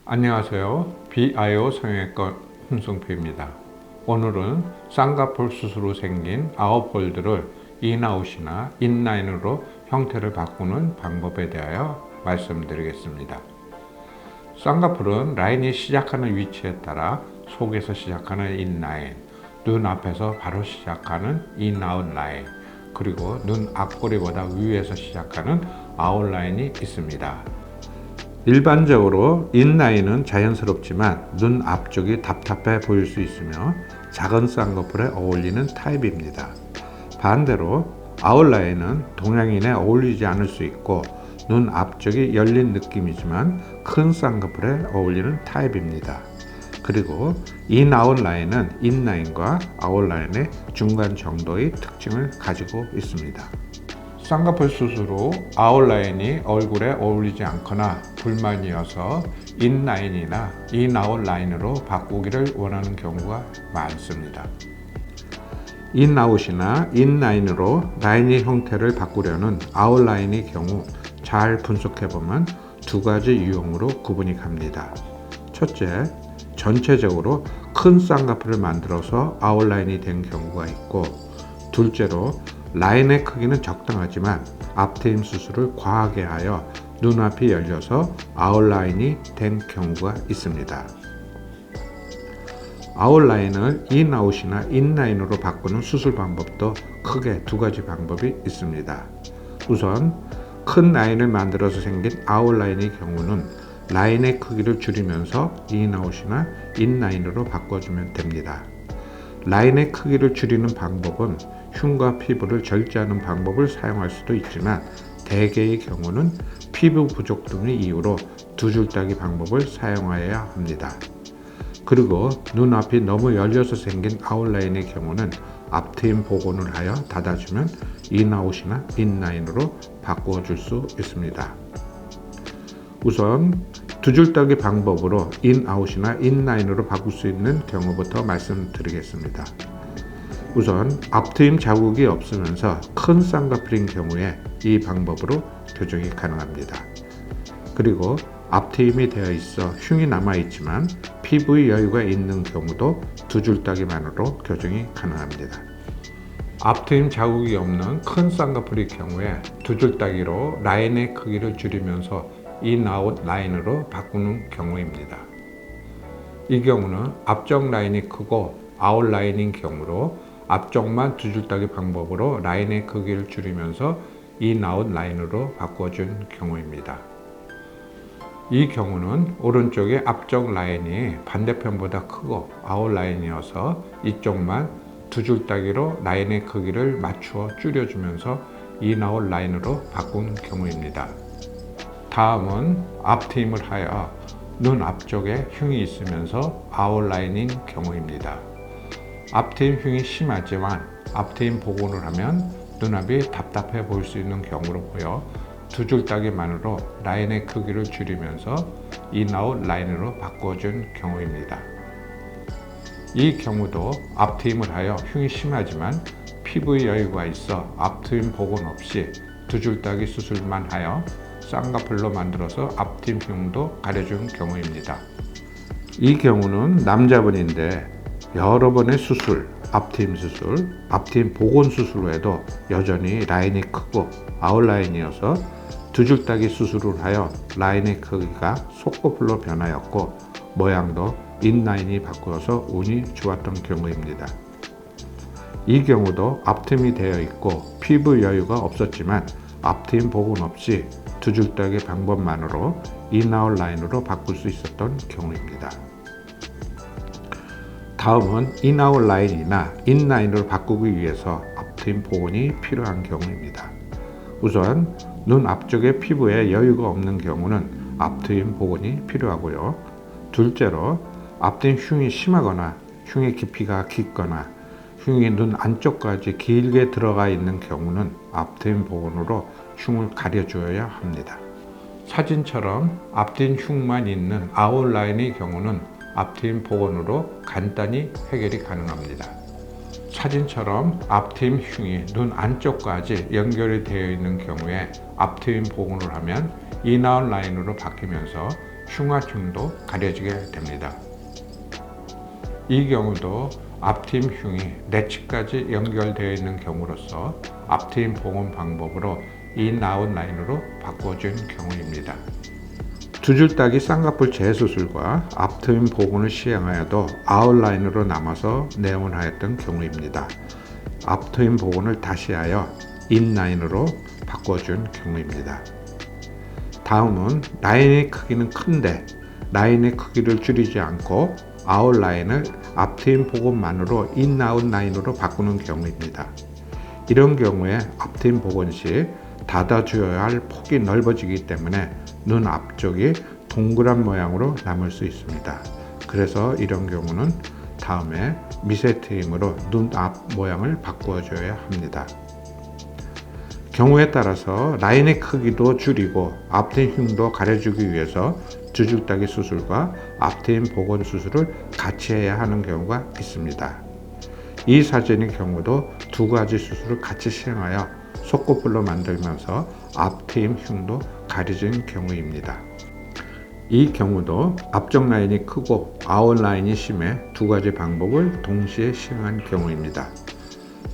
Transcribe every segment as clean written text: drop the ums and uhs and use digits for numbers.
안녕하세요. BIO 성형외과 홍성표입니다. 오늘은 쌍꺼풀 수술 후 생긴 아웃폴드를 인아웃이나 인라인으로 형태를 바꾸는 방법에 대하여 말씀드리겠습니다. 쌍꺼풀은 라인이 시작하는 위치에 따라 속에서 시작하는 인라인, 눈 앞에서 바로 시작하는 인아웃 라인, 그리고 눈 앞꼬리보다 위에서 시작하는 아웃라인이 있습니다. 일반적으로 인라인은 자연스럽지만 눈 앞쪽이 답답해 보일 수 있으며 작은 쌍꺼풀에 어울리는 타입입니다. 반대로 아웃라인은 동양인에 어울리지 않을 수 있고 눈 앞쪽이 열린 느낌이지만 큰 쌍꺼풀에 어울리는 타입입니다. 그리고 인아웃 라인은 인라인과 아웃라인의 중간 정도의 특징을 가지고 있습니다. 쌍꺼풀 수술 후 아웃라인이 얼굴에 어울리지 않거나 불만이어서 인라인이나 인아웃 라인으로 바꾸기를 원하는 경우가 많습니다. 인아웃이나 인라인으로 라인의 형태를 바꾸려는 아웃라인의 경우 잘 분석해보면 두 가지 유형으로 구분이 갑니다. 첫째, 전체적으로 큰 쌍꺼풀을 만들어서 아웃라인이 된 경우가 있고, 둘째로 라인의 크기는 적당하지만 앞트임 수술을 과하게 하여 눈앞이 열려서 아웃라인이 된 경우가 있습니다. 아웃라인을 인아웃이나 인라인으로 바꾸는 수술 방법도 크게 두 가지 방법이 있습니다. 우선 큰 라인을 만들어서 생긴 아웃라인의 경우는 라인의 크기를 줄이면서 인아웃이나 인라인으로 바꿔주면 됩니다. 라인의 크기를 줄이는 방법은 흉과 피부를 절제하는 방법을 사용할 수도 있지만 대개의 경우는 피부 부족 등의 이유로 두 줄따기 방법을 사용하여야 합니다. 그리고 눈앞이 너무 열려서 생긴 아웃라인의 경우는 앞트임 복원을 하여 닫아주면 인아웃이나 인라인으로 바꾸어 줄 수 있습니다. 우선 두 줄따기 방법으로 인아웃이나 인라인으로 바꿀 수 있는 경우부터 말씀드리겠습니다. 우선 앞트임 자국이 없으면서 큰 쌍꺼풀인 경우에 이 방법으로 교정이 가능합니다. 그리고 앞트임이 되어 있어 흉이 남아있지만 피부의 여유가 있는 경우도 두 줄따기만으로 교정이 가능합니다. 앞트임 자국이 없는 큰 쌍꺼풀의 경우에 두 줄따기로 라인의 크기를 줄이면서 인아웃 라인으로 바꾸는 경우입니다. 이 경우는 앞쪽 라인이 크고 아웃 라인인 경우로 앞쪽만 두 줄따기 방법으로 라인의 크기를 줄이면서 인아웃 라인으로 바꿔준 경우입니다. 이 경우는 오른쪽의 앞쪽 라인이 반대편보다 크고 아웃 라인이어서 이쪽만 두 줄따기로 라인의 크기를 맞추어 줄여주면서 인아웃 라인으로 바꾼 경우입니다. 다음은 앞트임을 하여 눈 앞쪽에 흉이 있으면서 아웃라인인 경우입니다. 앞트임 흉이 심하지만 앞트임 복원을 하면 눈앞이 답답해 보일 수 있는 경우로 보여 두 줄따기만으로 라인의 크기를 줄이면서 인아웃 라인으로 바꿔준 경우입니다. 이 경우도 앞트임을 하여 흉이 심하지만 피부의 여유가 있어 앞트임 복원 없이 두 줄따기 수술만 하여 쌍꺼풀로 만들어서 앞트임 흉도 가려준 경우입니다. 이 경우는 남자분인데 여러 번의 수술, 앞트임 수술, 앞트임 복원 수술 후에도 여전히 라인이 크고 아웃라인이어서 두 줄따기 수술을 하여 라인의 크기가 솟꺼풀로 변하였고 모양도 인라인이 바꾸어서 운이 좋았던 경우입니다. 이 경우도 앞트임이 되어 있고 피부 여유가 없었지만 앞트임 복원 없이 두 줄따기 방법만으로 인아웃 라인으로 바꿀 수 있었던 경우입니다. 다음은 인아웃 라인이나 인라인으로 바꾸기 위해서 앞트임 복원이 필요한 경우입니다. 우선 눈 앞쪽의 피부에 여유가 없는 경우는 앞트임 복원이 필요하고요. 둘째로 앞트임 흉이 심하거나 흉의 깊이가 깊거나 흉이 눈 안쪽까지 길게 들어가 있는 경우는 앞트임 복원으로 흉을 가려줘야 합니다. 사진처럼 앞트임 흉만 있는 아웃라인의 경우는 앞트임 복원으로 간단히 해결이 가능합니다. 사진처럼 앞트임 흉이 눈 안쪽까지 연결이 되어 있는 경우에 앞트임 복원을 하면 인아웃 라인으로 바뀌면서 흉화층도 가려지게 됩니다. 이 경우도 앞트임 흉이 내치까지 연결되어 있는 경우로서 앞트임 복원 방법으로 인, 아웃 라인으로 바꿔준 경우입니다. 두 줄 따기 쌍꺼풀 재수술과 앞트임 복원을 시행하여도 아웃라인으로 남아서 내원하였던 경우입니다. 앞트임 복원을 다시 하여 인라인으로 바꿔준 경우입니다. 다음은 라인의 크기는 큰데 라인의 크기를 줄이지 않고 아웃라인을 앞트임 복원만으로 인아웃 라인으로 바꾸는 경우입니다. 이런 경우에 앞트임 복원 시 닫아줘야 할 폭이 넓어지기 때문에 눈 앞쪽이 동그란 모양으로 남을 수 있습니다. 그래서 이런 경우는 다음에 미세 트임으로 눈 앞 모양을 바꿔줘야 합니다. 경우에 따라서 라인의 크기도 줄이고 앞트임 흉도 가려주기 위해서 두 줄 따기 수술과 앞트임 복원 수술을 같이 해야 하는 경우가 있습니다. 이 사진의 경우도 두 가지 수술을 같이 시행하여 속꺼풀로 만들면서 앞트임 흉도 가려진 경우입니다. 이 경우도 앞쪽 라인이 크고 아웃 라인이 심해 두 가지 방법을 동시에 시행한 경우입니다.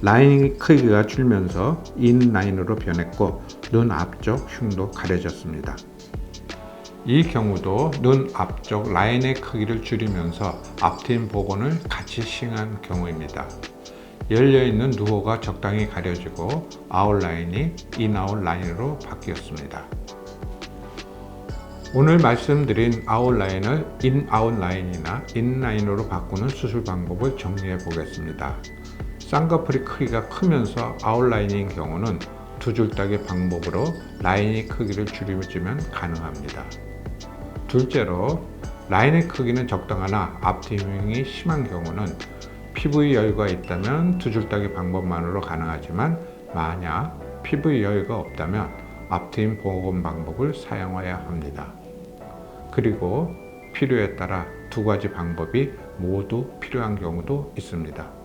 라인 크기가 줄면서 인 라인으로 변했고 눈 앞쪽 흉도 가려졌습니다. 이 경우도 눈 앞쪽 라인의 크기를 줄이면서 앞트임 복원을 같이 시행한 경우입니다. 열려있는 누호가 적당히 가려지고 아웃라인이 인아웃 라인으로 바뀌었습니다. 오늘 말씀드린 아웃라인을 인아웃 라인이나 인라인으로 바꾸는 수술 방법을 정리해 보겠습니다. 쌍꺼풀이 크기가 크면서 아웃라인인 경우는 두 줄 따기 방법으로 라인의 크기를 줄여주면 가능합니다. 둘째로 라인의 크기는 적당하나 앞트임이 심한 경우는 피부의 여유가 있다면 두 줄 따기 방법만으로 가능하지만 만약 피부의 여유가 없다면 앞트임 복원 방법을 사용해야 합니다. 그리고 필요에 따라 두 가지 방법이 모두 필요한 경우도 있습니다.